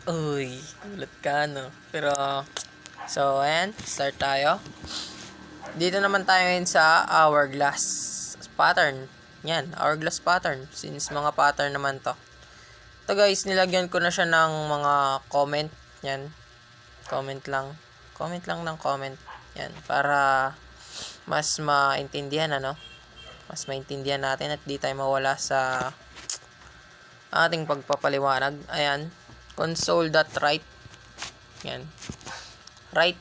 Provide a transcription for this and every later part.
Uy, gulat ka, no? Pero, so, ayan, start tayo. Dito naman tayo ngayon sa hourglass pattern. Yan, hourglass pattern. Since mga pattern naman to. Ito guys, nilagyan ko na siya ng mga comment. Yan, comment lang. Comment lang ng comment. Yan, para mas maintindihan, ano? Mas maintindihan natin at di tayo mawala sa ating pagpapaliwanag. Ayan, console.write. Yan, right.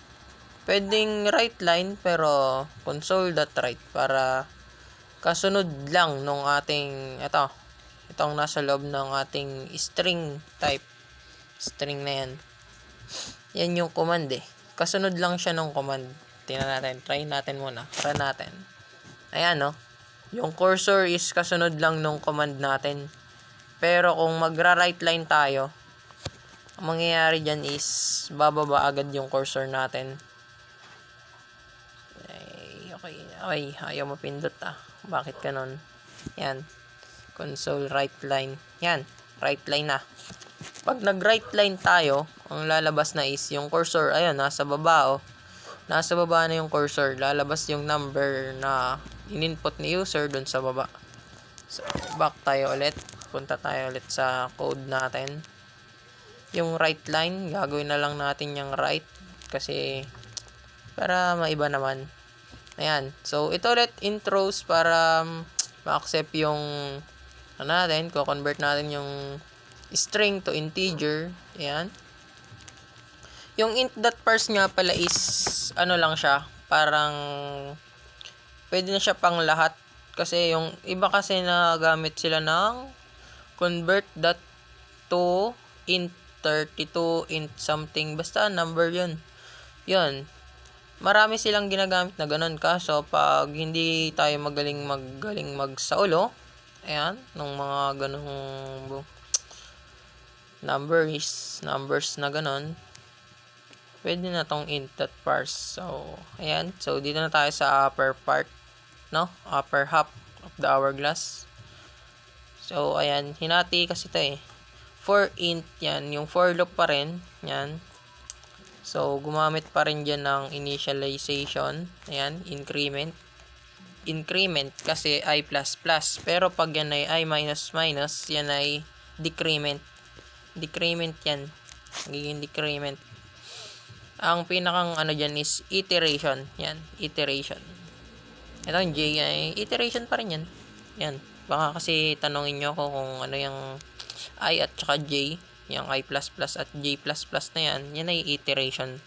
Pwedeng right line pero console.write para kasunod lang nung ating itong nasa loob ng ating string type. String na yan. Yan yung command eh. Kasunod lang siya ng command. Tingnan natin. Try natin muna. Run natin. Ayan no. Yung cursor is kasunod lang nung command natin. Pero kung magra-right line tayo, ang mangyayari dyan is bababa agad yung cursor natin. Okay, ayaw mapindot Bakit ganon? Yan. Console right line. Yan. Right line na. Pag nag-right line tayo, ang lalabas na is yung cursor. Ayun, nasa baba Nasa baba na yung cursor. Lalabas yung number na in-input ni user dun sa baba. So, back tayo ulit. Punta tayo ulit sa code natin. Yung right line, gagawin na lang natin yung right. Kasi, para maiba naman. Ayan. So, ito ulit intros para ma-accept yung natin. Convert natin yung string to integer. Ayan. Yung int.parse nga pala is lang siya. Parang pwede na siya pang lahat. Kasi yung iba kasi nagamit sila ng convert to int 32 int something. Basta number yun. Yun. Marami silang ginagamit na ganun, kaso pag hindi tayo magaling magsaulo, ayan, nung mga ganung numbers na ganun, pwede na tong int.parse. So, ayan. So, dito na tayo sa upper part, no? Upper half of the hourglass. So, ayan. Hinati kasi ito eh. For int, yan. Yung for loop pa rin. Yan. So, gumamit pa rin dyan ng initialization. Ayan, increment. Increment kasi I++. Pero pag yan ay I-, yan ay decrement. Decrement yan. Magiging decrement. Ang pinakang dyan is iteration. Yan, iteration. Ito yung J ay iteration pa rin yan. Yan. Baka kasi tanongin nyo ko kung ano yung I at saka J. Yung I++ at J++ na yan ay iteration.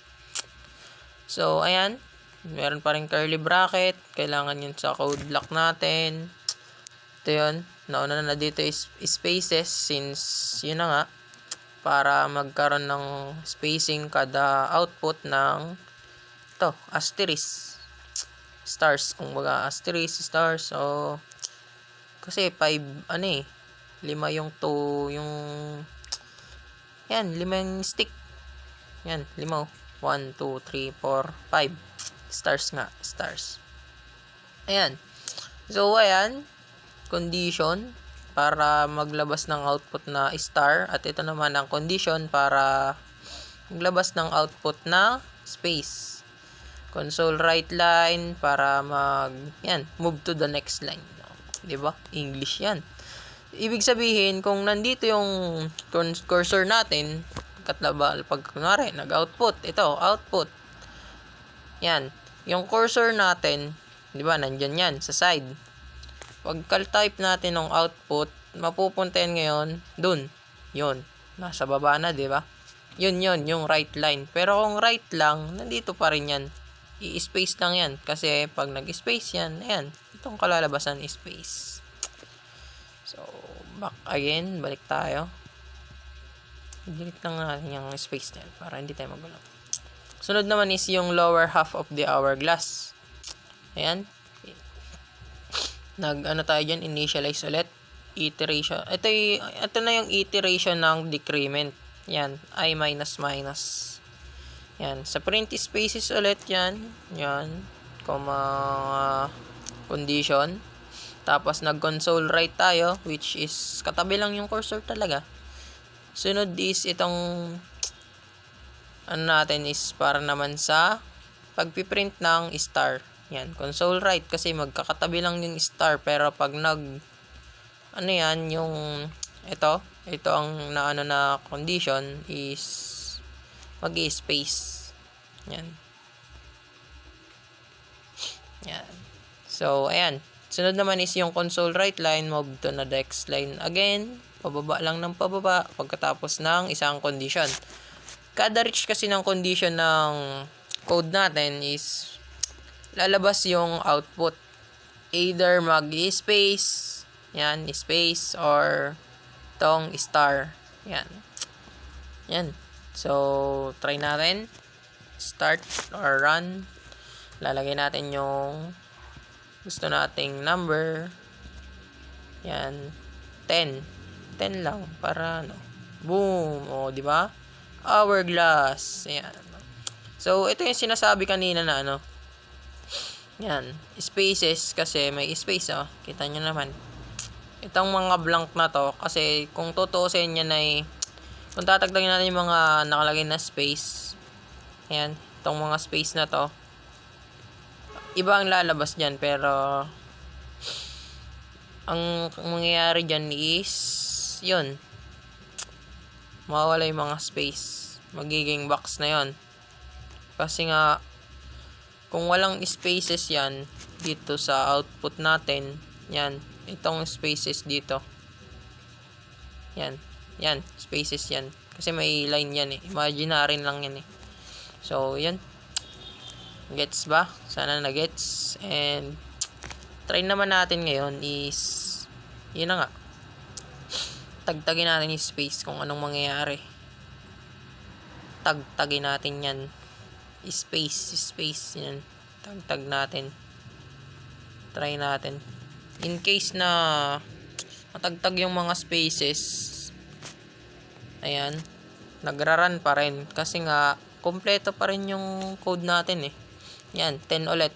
So, ayan. Meron pa rin curly bracket. Kailangan yun sa code block natin. Ito yun. Nauna na dito is spaces since yun na nga. Para magkaroon ng spacing kada output ng asterisk. Stars. Kung baga asterisk, stars. So, kasi 5, 5 yung 2, yung yan, 5 stick. Yan, 5. 1, 2, 3, 4, 5. Stars nga, stars. Ayan. So, ayan. Condition para maglabas ng output na star. At ito naman ang condition para maglabas ng output na space. Console right line para move to the next line. Diba? English yan. Ibig sabihin, kung nandito yung cursor natin, pag kunwari, nag-output, ito, output. Yan. Yung cursor natin, di ba, nandyan yan, sa side. Pag type natin ng output, mapupunta yan ngayon, dun. Yun. Nasa baba na, di ba? Yun, yung right line. Pero kung right lang, nandito pa rin yan. I-space lang yan. Kasi pag nag-space yan, ayan, itong kalalabasan space. So, back again. Balik tayo. Delete lang natin yung space na yan para hindi tayo magulo. Sunod naman is yung lower half of the hourglass. Ayan. Tayo dyan. Initialize ulit. Iteration. Ito na yung iteration ng decrement. Yan. I-. Yan. Sa print spaces ulit yan. Yan. Condition. Tapos nag-console write tayo, which is katabi lang yung cursor talaga. Sunod is itong ano natin is para naman sa pagpiprint ng star. Yan, console write kasi magkakatabi lang yung star, pero pag ano yan, yung ito ang naano na condition is mag-i-space. Yan. Yan. So, ayan. Sunod naman is yung console write line, move to the next line again. Pababa lang ng pababa pagkatapos ng isang condition. Kada reach kasi ng condition ng code natin is lalabas yung output. Either mag-space, yan, space, or tong star. Yan. Yan. So, try natin. Start or run. Lalagay natin yung gusto nating number. Yan. 10. 10 lang para ano. Boom. O, di ba? Hourglass. Yan. So, ito yung sinasabi kanina na ano. Yan. Spaces kasi may space, oh. Kita nyo naman. Itong mga blank na to kasi kung tutuusin yan ay kung tatagdagin natin yung mga nakalagay na space. Yan. Itong mga space na to. Iba ang lalabas dyan pero ang mangyayari dyan is yun. Mawawala yung mga space. Magiging box na yon. Kasi nga kung walang spaces yan dito sa output natin, yan, itong spaces dito. Yan. Yan, spaces yan. Kasi may line yan eh. Imaginary lang yan eh. So, yan. Gets ba? Sana na-gets. And, try naman natin ngayon is, yun na nga. Tagtagin natin yung space kung anong mangyayari. Tagtagin natin yan. Space, yan. Tagtag natin. Try natin. In case na matagtag yung mga spaces, ayan, nagra-run pa rin. Kasi nga, kompleto pa rin yung code natin eh. Yan, 10 ulit.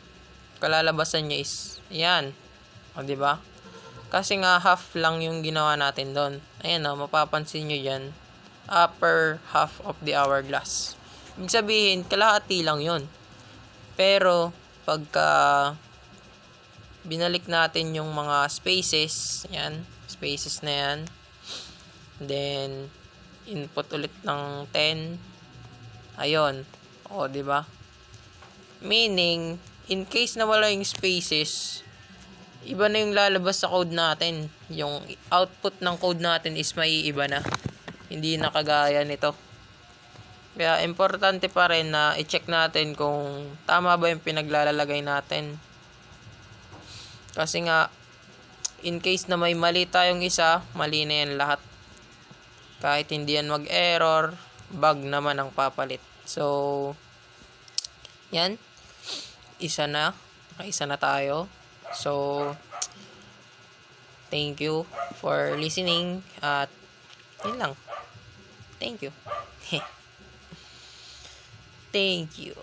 Kalalabasan niya is, yan. O, diba? Kasi nga, half lang yung ginawa natin doon. Ayan o, mapapansin nyo dyan. Upper half of the hourglass. Ibig sabihin, kalahati lang yun. Pero, pagka binalik natin yung mga spaces, yan, spaces na yan. Then, input ulit ng 10. Ayun. O, diba? Meaning, in case na wala yung spaces, iba na yung lalabas sa code natin. Yung output ng code natin is maiiba na. Hindi na kagaya nito. Kaya, importante pa rin na i-check natin kung tama ba yung pinaglalagay natin. Kasi nga, in case na may mali tayong isa, mali na yan lahat. Kahit hindi yan mag-error, bug naman ang papalit. So, yan. Isa na. Nakaisa na tayo. So, thank you for listening. At, yun lang. Thank you. Thank you.